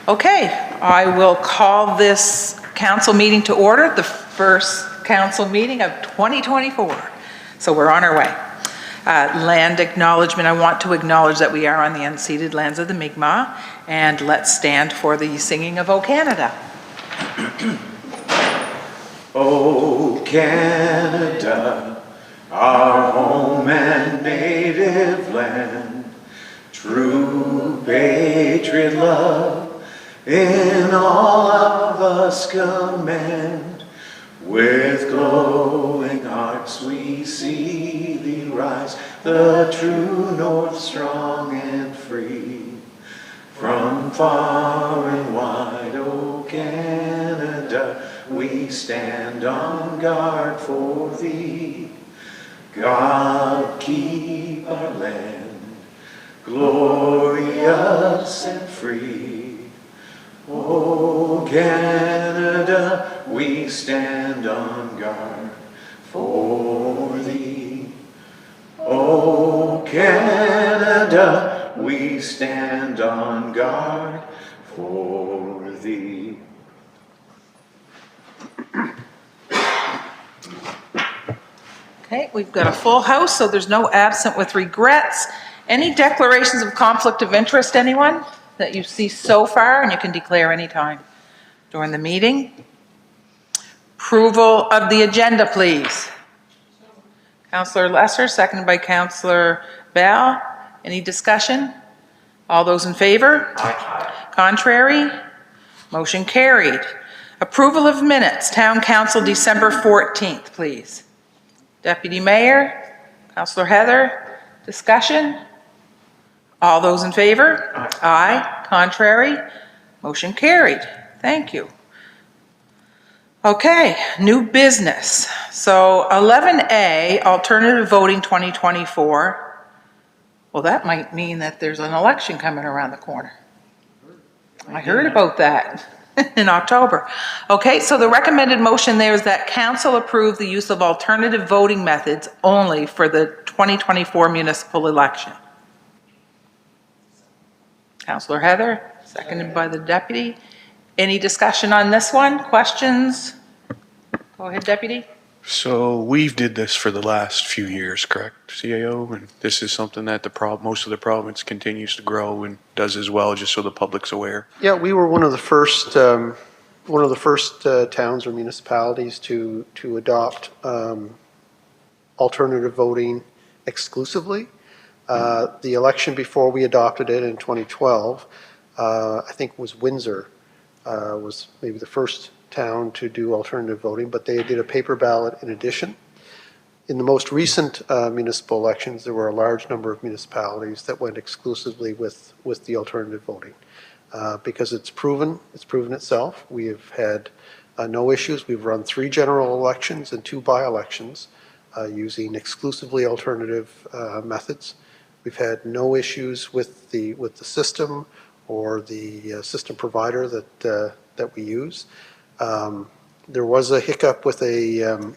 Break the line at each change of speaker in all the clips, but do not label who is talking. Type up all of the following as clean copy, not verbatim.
Okay, I will call this council meeting to order, the first council meeting of 2024. So we're on our way. Land acknowledgement, I want to acknowledge that we are on the unceded lands of the Mi'kmaq, and let's stand for the singing of O Canada.
O Canada, our home and native land, true patriot love in all of us commend. With glowing hearts we see thee rise, the true north strong and free. From far and wide, O Canada, we stand on guard for thee. God keep our land glorious and free. O Canada, we stand on guard for thee. O Canada, we stand on guard for thee.
Okay, we've got a full house, so there's no absent with regrets. Any declarations of conflict of interest, anyone, that you see so far, and you can declare anytime during the meeting? Approval of the agenda, please. Councillor Lesser, seconded by Councillor Bell. Any discussion? All those in favor?
Aye.
Contrary? Motion carried. Approval of minutes, Town Council, December 14th, please. Deputy Mayor, Councillor Heather, discussion? All those in favor?
Aye.
Aye. Contrary? Motion carried. Thank you. Okay, new business. So 11A, alternative voting 2024. Well, that might mean that there's an election coming around the corner. I heard about that in October. Okay, so the recommended motion there is that council approve the use of alternative voting methods only for the 2024 municipal election. Councillor Heather, seconded by the deputy. Any discussion on this one? Questions? Go ahead, deputy.
So we've did this for the last few years, correct, CAO? And this is something that most of the province continues to grow and does as well, just so the public's aware.
Yeah, we were one of the first towns or municipalities to adopt alternative voting exclusively. The election before we adopted it in 2012, I think was Windsor, was maybe the first town to do alternative voting, but they did a paper ballot in addition. In the most recent municipal elections, there were a large number of municipalities that went exclusively with the alternative voting because it's proven itself. We have had no issues. We've run 3 general elections and 2 by-elections using exclusively alternative methods. We've had no issues with the system or the system provider that we use. There was a hiccup with a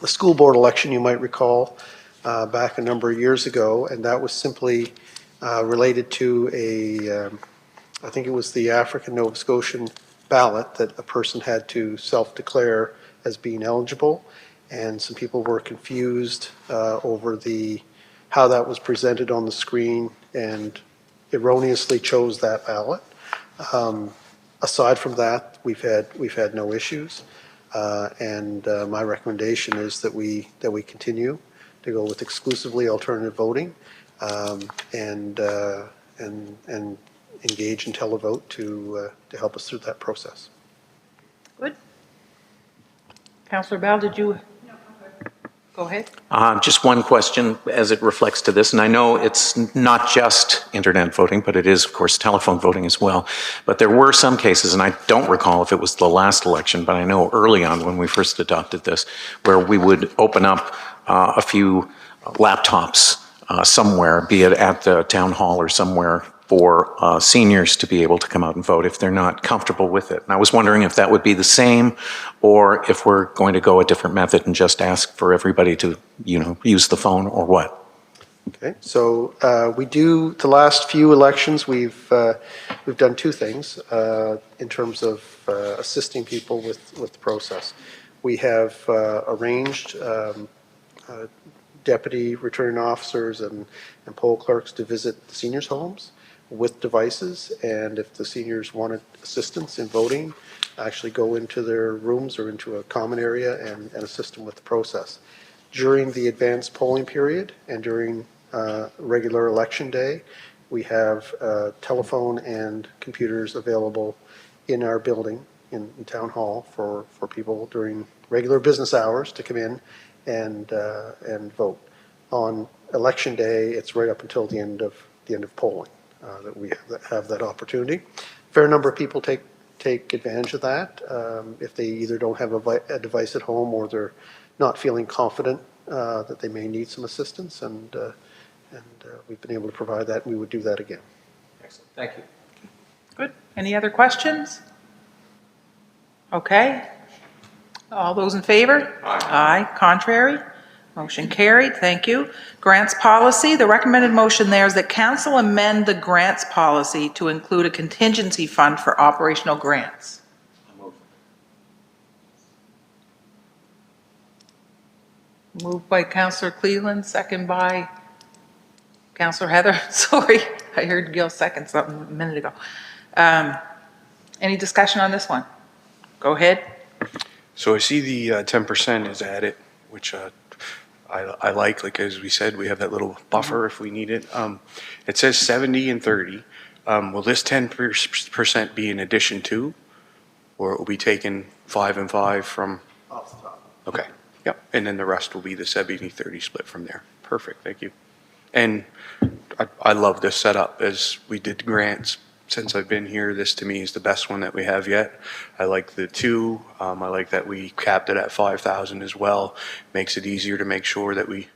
school board election, you might recall, back a number of years ago, and that was simply related to I think it was the African Nova Scotian ballot that a person had to self-declare as being eligible, and some people were confused over how that was presented on the screen and erroneously chose that ballot. Aside from that, we've had no issues, and my recommendation is that we continue to go with exclusively alternative voting, and engage in televote to help us through that process.
Good. Councillor Bell, did you? Go ahead.
Just one question as it reflects to this, and I know it's not just internet voting, but it is, of course, telephone voting as well. But there were some cases, and I don't recall if it was the last election, but I know early on when we first adopted this, where we would open up a few laptops somewhere, be it at the town hall or somewhere, for seniors to be able to come out and vote if they're not comfortable with it. And I was wondering if that would be the same, or if we're going to go a different method and just ask for everybody to, use the phone, or what?
Okay, so the last few elections, we've done two things in terms of assisting people with the process. We have arranged deputy returning officers and poll clerks to visit the seniors' homes with devices, and if the seniors wanted assistance in voting, actually go into their rooms or into a common area and assist them with the process. During the advanced polling period and during regular election day, we have telephone and computers available in our building in Town Hall for people during regular business hours to come in and vote. On election day, it's right up until the end of polling that we have that opportunity. Fair number of people take advantage of that if they either don't have a device at home or they're not feeling confident that they may need some assistance, and we've been able to provide that, and we would do that again.
Excellent. Thank you.
Good. Any other questions? Okay. All those in favor?
Aye.
Aye. Contrary? Motion carried. Thank you. Grants policy. The recommended motion there is that council amend the grants policy to include a contingency fund for operational grants. Moved by Councillor Cleveland, second by Councillor Heather. Sorry, I heard Gil second something a minute ago. Any discussion on this one? Go ahead.
So I see the 10% is added, which I like as we said, we have that little buffer if we need it. It says 70 and 30. Will this 10% be in addition to, or will be taken 5 and 5 from?
Off the top.
Okay, yep, and then the rest will be the 70-30 split from there. Perfect, thank you. And I love this setup as we did grants. Since I've been here, this to me is the best one that we have yet. I like the 2. I like that we capped it at 5,000 as well. Makes it easier to make sure that we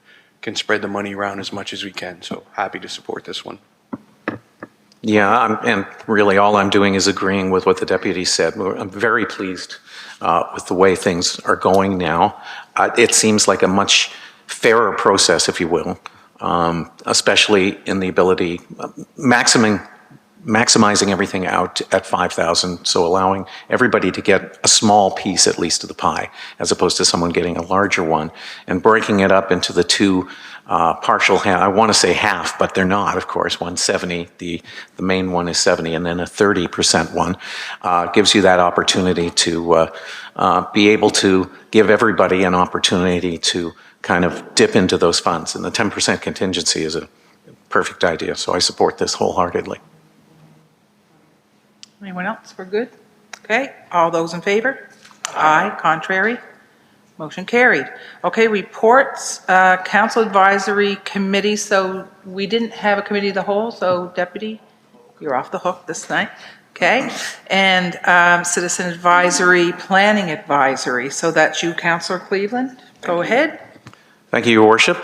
can spread the money around as much as we can. So happy to support this one.
Yeah, and really all I'm doing is agreeing with what the deputy said. I'm very pleased with the way things are going now. It seems like a much fairer process, if you will, especially in the ability, maximizing everything out at 5,000, so allowing everybody to get a small piece at least of the pie, as opposed to someone getting a larger one, and breaking it up into the 2 partial half. I want to say half, but they're not, of course. 170, the main one is 70, and then a 30% one gives you that opportunity to be able to give everybody an opportunity to kind of dip into those funds. And the 10% contingency is a perfect idea, so I support this wholeheartedly.
Anyone else? We're good? Okay, all those in favor? Aye. Contrary? Motion carried. Okay, reports, Council Advisory Committee. So we didn't have a committee of the whole, so Deputy, you're off the hook this night. Okay, and Citizen Advisory, Planning Advisory. So that's you, Councillor Cleveland. Go ahead.
Thank you, Your Worship.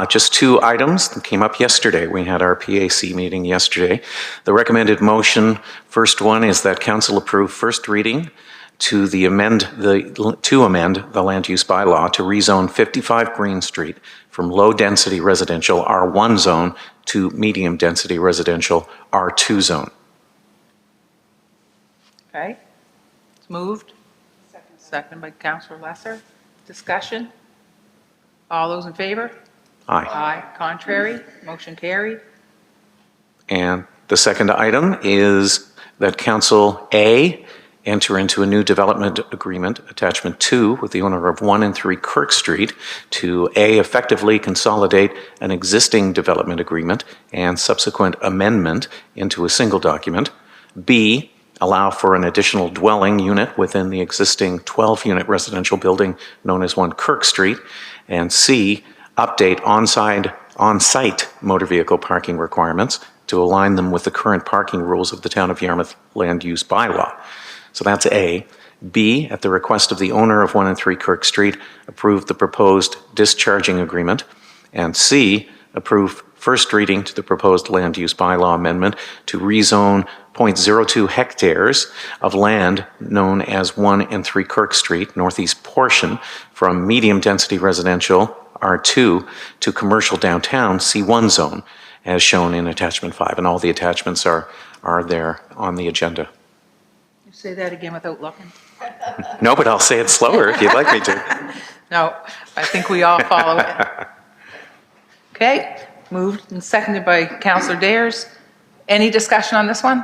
Just 2 items that came up yesterday. We had our PAC meeting yesterday. The recommended motion, first one, is that Council approve first reading to amend the land use bylaw to rezone 55 Green Street from low-density residential R1 zone to medium-density residential R2 zone.
Okay, it's moved. Second by Councillor Lesser. Discussion? All those in favor?
Aye.
Aye. Contrary? Motion carried.
And the second item is that Council A enter into a new development agreement, attachment 2, with the owner of 1 and 3 Kirk Street to A, effectively consolidate an existing development agreement and subsequent amendment into a single document. B, allow for an additional dwelling unit within the existing 12-unit residential building known as 1 Kirk Street. And C, update on-site motor vehicle parking requirements to align them with the current parking rules of the Town of Yarmouth Land Use Bylaw. So that's A. B, at the request of the owner of 1 and 3 Kirk Street, approve the proposed discharging agreement. And C, approve first reading to the proposed land use bylaw amendment to rezone 0.02 hectares of land known as 1 and 3 Kirk Street, northeast portion, from medium density residential R2 to commercial downtown C1 zone, as shown in attachment 5. And all the attachments are there on the agenda.
Say that again without looking.
No, but I'll say it slower if you'd like me to.
No, I think we all follow it. Okay, moved and seconded by Councillor Dares. Any discussion on this one?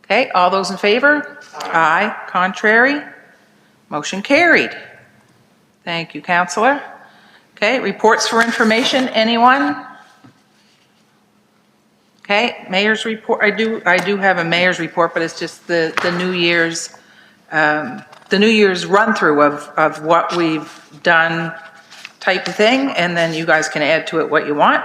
Okay, all those in favor? Aye. Contrary? Motion carried. Thank you, Councillor. Okay, reports for information, anyone? Okay, mayor's report. I do have a mayor's report, but it's just the New Year's run through of what we've done type of thing, and then you guys can add to it what you want.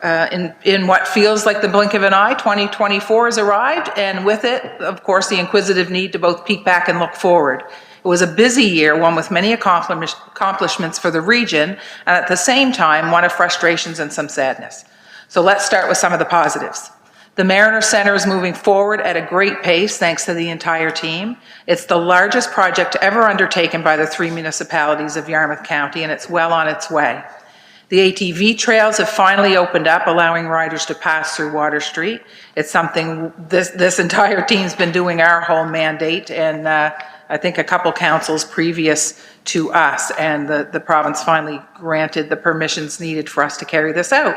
In what feels like the blink of an eye, 2024 has arrived, and with it, of course, the inquisitive need to both peek back and look forward. It was a busy year, one with many accomplishments for the region, and at the same time, one of frustrations and some sadness. So let's start with some of the positives. The Mariner Center is moving forward at a great pace thanks to the entire team. It's the largest project ever undertaken by the 3 municipalities of Yarmouth County, and it's well on its way. The ATV trails have finally opened up, allowing riders to pass through Water Street. It's something this entire team's been doing our whole mandate, and I think a couple councils previous to us, and the province finally granted the permissions needed for us to carry this out.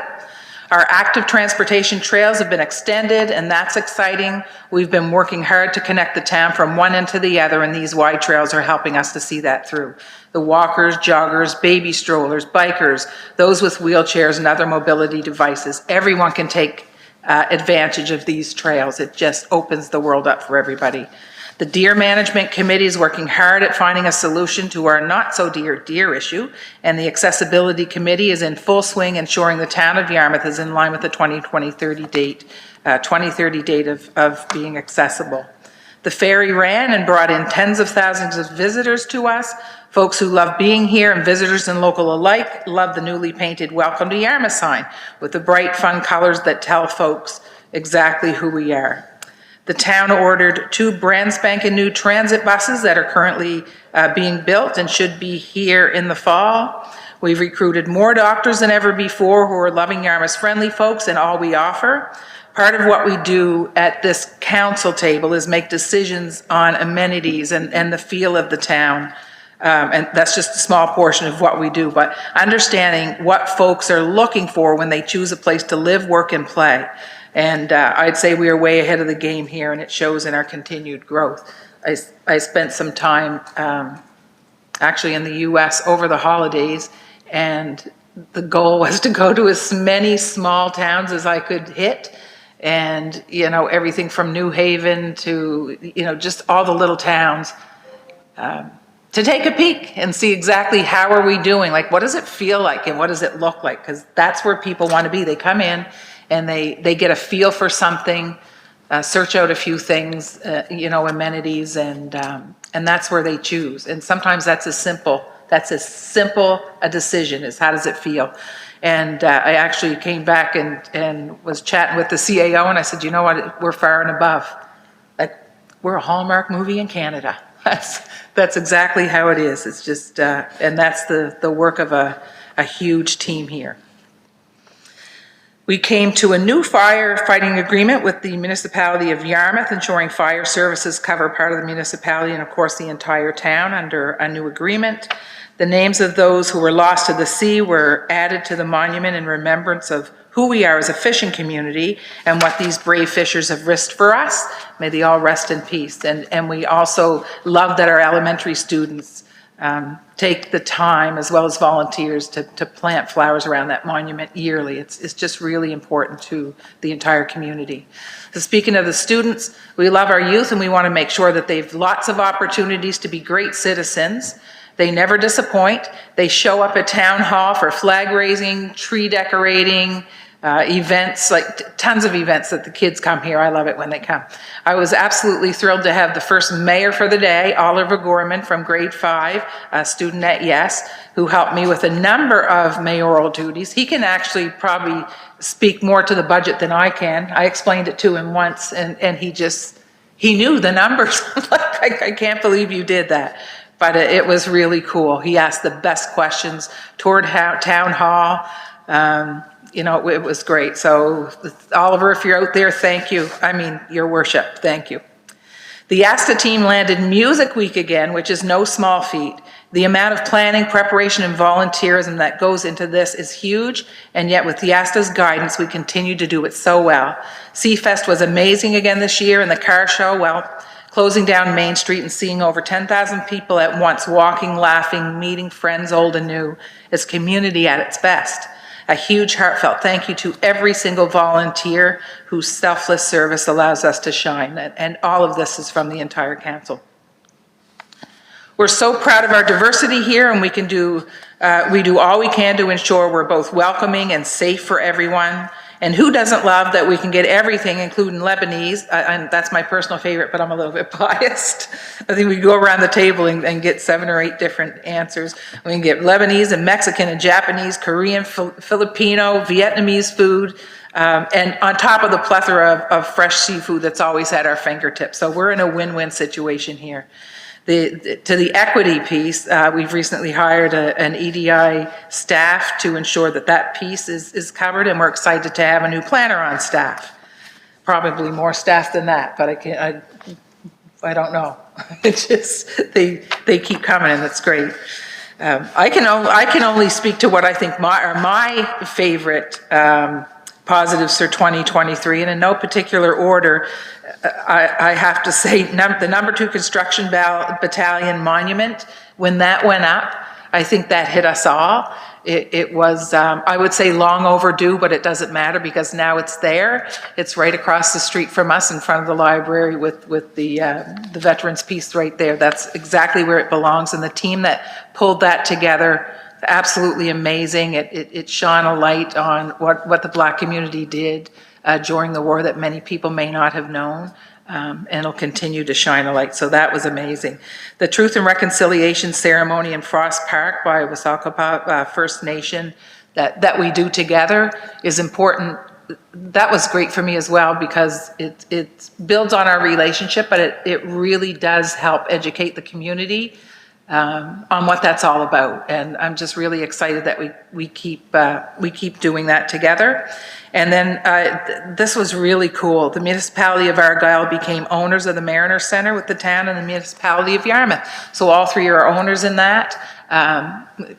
Our active transportation trails have been extended, and that's exciting. We've been working hard to connect the town from one end to the other, and these wide trails are helping us to see that through. The walkers, joggers, baby strollers, bikers, those with wheelchairs and other mobility devices, everyone can take advantage of these trails. It just opens the world up for everybody. The Deer Management Committee is working hard at finding a solution to our not-so-deer issue, and the Accessibility Committee is in full swing ensuring the town of Yarmouth is in line with the 2030 date of being accessible. The ferry ran and brought in tens of thousands of visitors to us. Folks who love being here and visitors and local alike love the newly painted Welcome to Yarmouth sign with the bright, fun colors that tell folks exactly who we are. The town ordered 2 brand spanking new transit buses that are currently being built and should be here in the fall. We've recruited more doctors than ever before who are loving Yarmouth's friendly folks and all we offer. Part of what we do at this council table is make decisions on amenities and the feel of the town. And that's just a small portion of what we do, but understanding what folks are looking for when they choose a place to live, work, and play. And I'd say we are way ahead of the game here, and it shows in our continued growth. I spent some time actually in the US over the holidays, and the goal was to go to as many small towns as I could hit. And, you know, everything from New Haven to, you know, just all the little towns, to take a peek and see exactly how are we doing, like what does it feel like and what does it look like, because that's where people want to be. They come in and they get a feel for something, search out a few things, you know, amenities, and that's where they choose. And sometimes that's as simple a decision as how does it feel. And I actually came back and was chatting with the CAO, and I said, you know what, we're far and above. Like, we're a Hallmark movie in Canada. That's exactly how it is. It's just, and that's the work of a huge team here. We came to a new firefighting agreement with the municipality of Yarmouth, ensuring fire services cover part of the municipality and of course the entire town under a new agreement. The names of those who were lost to the sea were added to the monument in remembrance of who we are as a fishing community and what these brave fishers have risked for us. May they all rest in peace. And we also love that our elementary students take the time, as well as volunteers, to plant flowers around that monument yearly. It's just really important to the entire community. So speaking of the students, we love our youth and we want to make sure that they've lots of opportunities to be great citizens. They never disappoint. They show up at town hall for flag raising, tree decorating, events, like tons of events that the kids come here. I love it when they come. I was absolutely thrilled to have the first mayor for the day, Oliver Gorman from grade 5, a student at Yes, who helped me with a number of mayoral duties. He can actually probably speak more to the budget than I can. I explained it to him once and he knew the numbers. Like, I can't believe you did that. but it was really cool. He asked the best questions, toured town hall. You know, it was great. So Oliver, if you're out there, thank you. I mean, your worship, thank you. The ASTA team landed Music Week again, which is no small feat. The amount of planning, preparation, and volunteerism that goes into this is huge, and yet with the ASTA's guidance, we continue to do it so well. Seafest was amazing again this year, and the car show, well, closing down Main Street and seeing over 10,000 people at once, walking, laughing, meeting friends old and new, is community at its best. A huge heartfelt thank you to every single volunteer whose selfless service allows us to shine, and all of this is from the entire council. We're so proud of our diversity here, and we do all we can to ensure we're both welcoming and safe for everyone. And who doesn't love that we can get everything, including Lebanese, and that's my personal favorite, but I'm a little bit biased. I think we go around the table and get 7 or 8 different answers. We can get Lebanese and Mexican and Japanese, Korean, Filipino, Vietnamese food, and on top of the plethora of fresh seafood that's always at our fingertips. So we're in a win-win situation here. To the equity piece, we've recently hired an EDI staff to ensure that piece is covered, and we're excited to have a new planner on staff. Probably more staff than that, but I don't know. It's just, they keep coming, and it's great. I can only speak to what I think are my favorite positives for 2023, and in no particular order, I have to say the number 2 construction battalion monument, when that went up, I think that hit us all. It was, I would say, long overdue, but it doesn't matter because now it's there. It's right across the street from us in front of the library with the veterans piece right there. That's exactly where it belongs, and the team that pulled that together, absolutely amazing. It shone a light on what the Black community did during the war that many people may not have known, and it'll continue to shine a light. So that was amazing. The Truth and Reconciliation ceremony in Frost Park by Wasakapa First Nation that we do together is important. That was great for me as well because it builds on our relationship, but it really does help educate the community on what that's all about. And I'm just really excited that we keep doing that together. And then this was really cool. The municipality of Argyle became owners of the Mariner Center with the town and the municipality of Yarmouth. So all 3 are owners in that.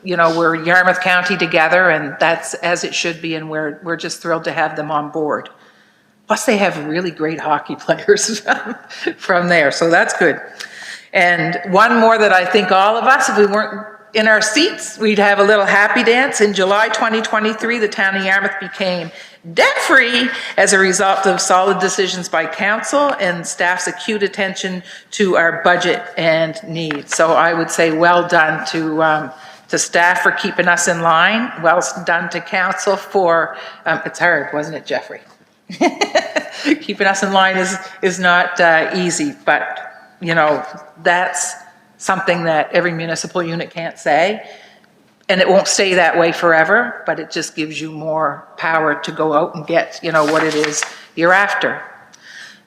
You know, we're Yarmouth County together, and that's as it should be, and we're just thrilled to have them on board. Plus they have really great hockey players from there, so that's good. And one more that I think all of us, if we weren't in our seats, we'd have a little happy dance. In July 2023, the town of Yarmouth became debt-free as a result of solid decisions by council and staff's acute attention to our budget and needs. So I would say well done to staff for keeping us in line. Well done to council for, it's hard, wasn't it, Jeffrey? Keeping us in line is not easy, but you know, that's something that every municipal unit can't say. And it won't stay that way forever, but it just gives you more power to go out and get, you know, what it is you're after.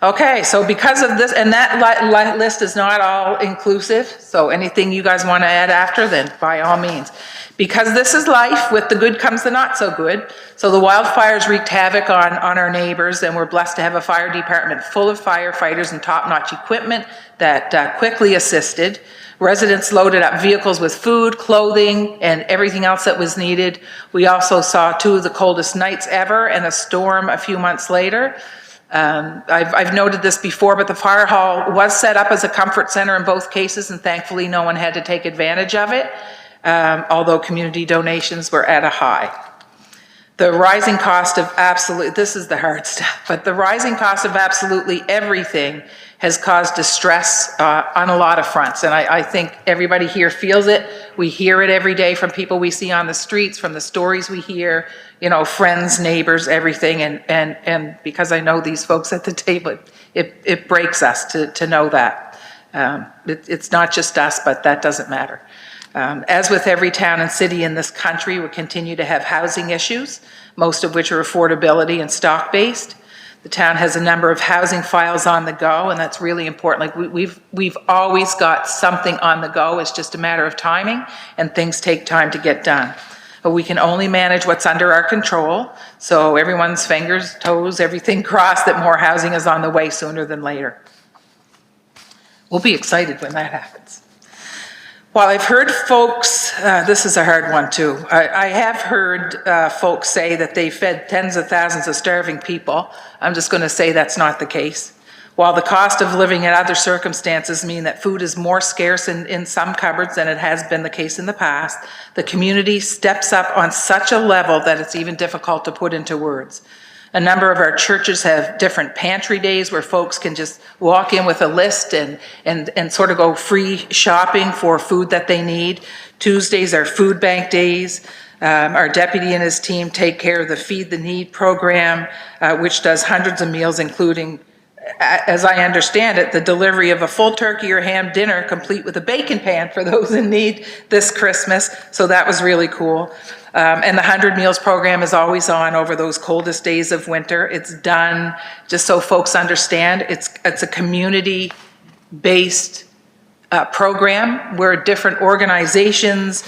Okay, so because of this, and that list is not all inclusive, so anything you guys want to add after, then by all means. Because this is life, with the good comes the not so good. So the wildfires wreaked havoc on our neighbors, and we're blessed to have a fire department full of firefighters and top-notch equipment that quickly assisted. Residents loaded up vehicles with food, clothing, and everything else that was needed. We also saw 2 of the coldest nights ever and a storm a few months later. I've noted this before, but the fire hall was set up as a comfort center in both cases, and thankfully no one had to take advantage of it, although community donations were at a high. The rising cost of this is the hard stuff, but the rising cost of absolutely everything has caused distress on a lot of fronts, and I think everybody here feels it. We hear it every day from people we see on the streets, from the stories we hear, you know, friends, neighbors, everything, and because I know these folks at the table, it breaks us to know that. It's not just us, but that doesn't matter. As with every town and city in this country, we continue to have housing issues, most of which are affordability and stock-based. The town has a number of housing files on the go, and that's really important. Like we've always got something on the go. It's just a matter of timing, and things take time to get done. But we can only manage what's under our control. So everyone's fingers, toes, everything crossed that more housing is on the way sooner than later. We'll be excited when that happens. While I've heard folks, this is a hard one too. I have heard folks say that they fed tens of thousands of starving people. I'm just going to say that's not the case. While the cost of living and other circumstances mean that food is more scarce in some cupboards than it has been the case in the past, the community steps up on such a level that it's even difficult to put into words. A number of our churches have different pantry days where folks can just walk in with a list and sort of go free shopping for food that they need. Tuesdays are food bank days. Our deputy and his team take care of the Feed the Need program, which does hundreds of meals, including, as I understand it, the delivery of a full turkey or ham dinner complete with a bacon pan for those in need this Christmas. So that was really cool. And the 100 Meals program is always on over those coldest days of winter. It's done, just so folks understand, it's a community-based program where different organizations,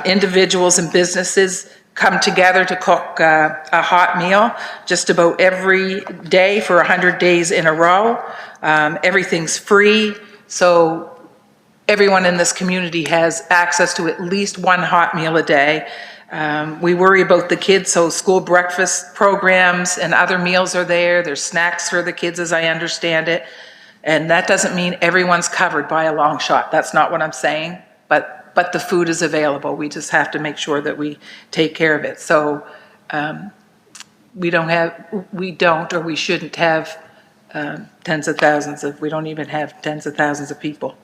individuals and businesses come together to cook a hot meal just about every day for 100 days in a row. Everything's free, so everyone in this community has access to at least one hot meal a day. We worry about the kids, so school breakfast programs and other meals are there. There's snacks for the kids, as I understand it. And that doesn't mean everyone's covered by a long shot. That's not what I'm saying, but the food is available. We just have to make sure that we take care of it. So we don't or we shouldn't have tens of thousands of, we don't even have tens of thousands of people.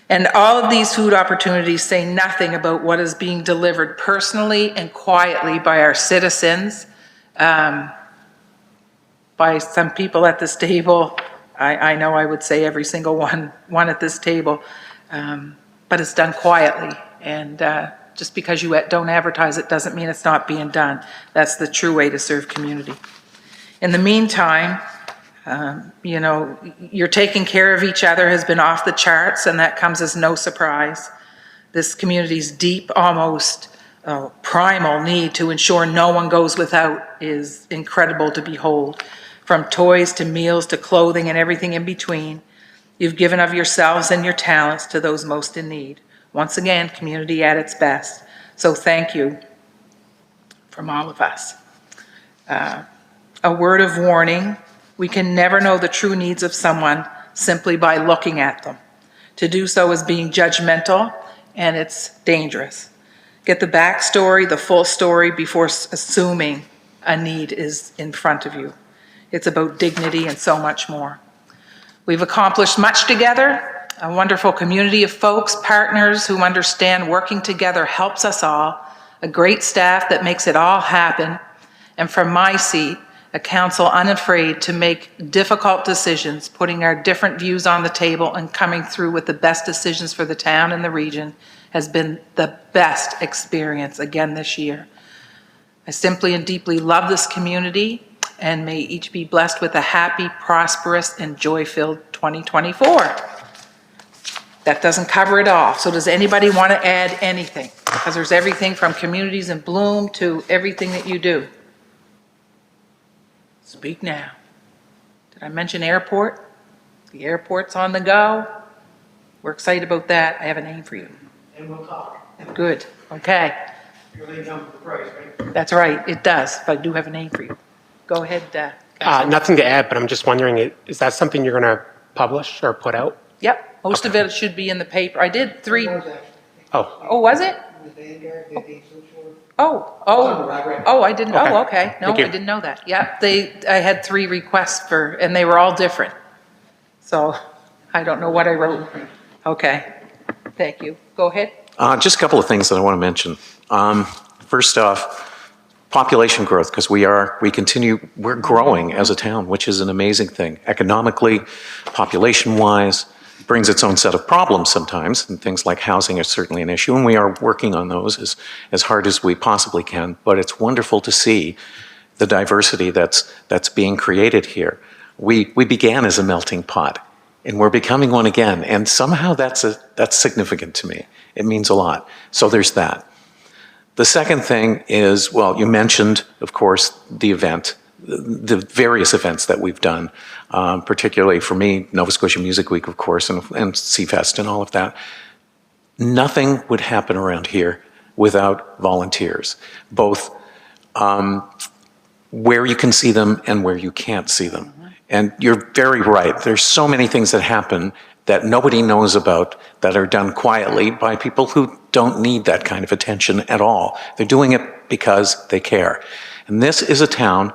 And all of these food opportunities say nothing about what is being delivered personally and quietly by our citizens, by some people at this table. I know I would say every single one at this table, but it's done quietly. And just because you don't advertise it doesn't mean it's not being done. That's the true way to serve community. In the meantime, you know, you're taking care of each other has been off the charts, and that comes as no surprise. This community's deep, almost primal need to ensure no one goes without is incredible to behold. From toys to meals to clothing and everything in between, you've given of yourselves and your talents to those most in need. Once again, community at its best. So thank you from all of us. A word of warning. We can never know the true needs of someone simply by looking at them. To do so is being judgmental, and it's dangerous. Get the backstory, the full story, before assuming a need is in front of you. It's about dignity and so much more. We've accomplished much together, a wonderful community of folks, partners who understand working together helps us all, a great staff that makes it all happen, and from my seat, a council unafraid to make difficult decisions, putting our different views on the table and coming through with the best decisions for the town and the region has been the best experience again this year. I simply and deeply love this community, and may each be blessed with a happy, prosperous, and joy-filled 2024. That doesn't cover it all. So does anybody want to add anything? Because there's everything from communities in bloom to everything that you do. Speak now. Did I mention airport? The airport's on the go. We're excited about that. I have a name for you.
And we'll talk.
Good. Okay.
Your name comes with the price, right?
That's right. It does. But I do have a name for you. Go ahead. Councilor.
Nothing to add, but I'm just wondering, is that something you're going to publish or put out?
Yep. Most of it should be in the paper. I did 3.
Oh,
Oh, was it?
The Vanguard, the Day Social.
I didn't.
Okay.
Oh, okay. No, I
Thank you.
didn't know that. Yeah, I had 3 requests and they were all different. So I don't know what I wrote. Okay. Thank you. Go ahead.
Just a couple of things that I want to mention. First off, population growth, because we're growing as a town, which is an amazing thing. Economically, population-wise, brings its own set of problems sometimes, and things like housing are certainly an issue, and we are working on those as hard as we possibly can. But it's wonderful to see the diversity that's being created here. We began as a melting pot, and we're becoming one again. And somehow that's significant to me. It means a lot. So there's that. The second thing is, well, you mentioned, of course, the event, the various events that we've done, particularly for me, Nova Scotia Music Week, of course, and Seafest and all of that. Nothing would happen around here without volunteers, both where you can see them and where you can't see them. And you're very right. There's so many things that happen that nobody knows about that are done quietly by people who don't need that kind of attention at all. They're doing it because they care. And this is a town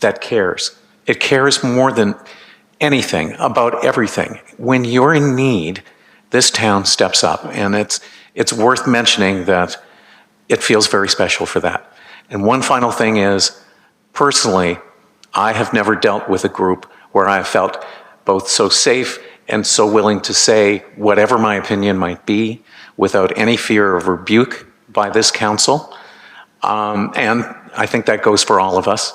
that cares. It cares more than anything about everything. When you're in need, this town steps up, and it's worth mentioning that it feels very special for that. And one final thing is, personally, I have never dealt with a group where I felt both so safe and so willing to say whatever my opinion might be without any fear of rebuke by this council. And I think that goes for all of us.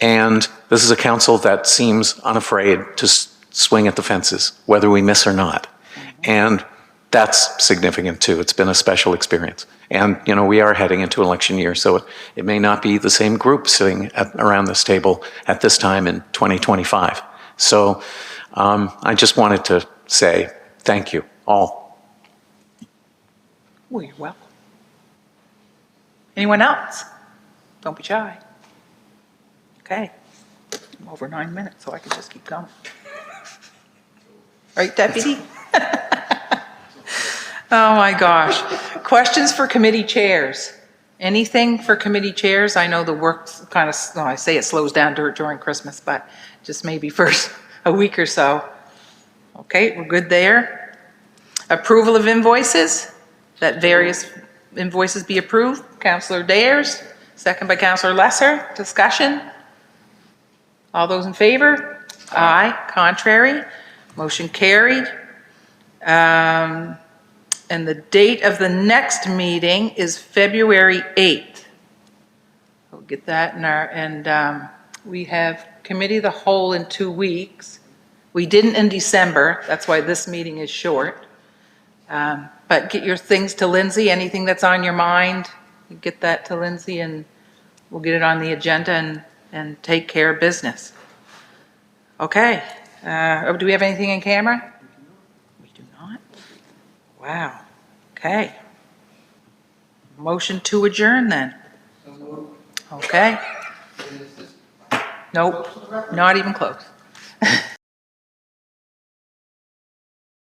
And this is a council that seems unafraid to swing at the fences, whether we miss or not. And that's significant too. It's been a special experience. And, you know, we are heading into election year, so it may not be the same group sitting around this table at this time in 2025. So I just wanted to say thank you, all.
Well, you're welcome. Anyone else? Don't be shy. Okay. I'm over 9 minutes, so I can just keep going. Right, Deputy? Oh, my gosh. Questions for committee chairs? Anything for committee chairs? I know the work's kind of, well, I say it slows down during Christmas, but just maybe for a week or so. Okay, we're good there. Approval of invoices, that various invoices be approved. Councillor Dayers, second by Councillor Lesser. Discussion? All those in favor? Aye. Contrary? Motion carried. And the date of the next meeting is February 8th. We'll get that in our, and we have committee of the whole in 2 weeks. We didn't in December, that's why this meeting is short. But get your things to Lindsay, anything that's on your mind, get that to Lindsay and we'll get it on the agenda and take care of business. Okay, do we have anything in camera? We do not. Wow, okay. Motion to adjourn then. Okay. Nope, not even close.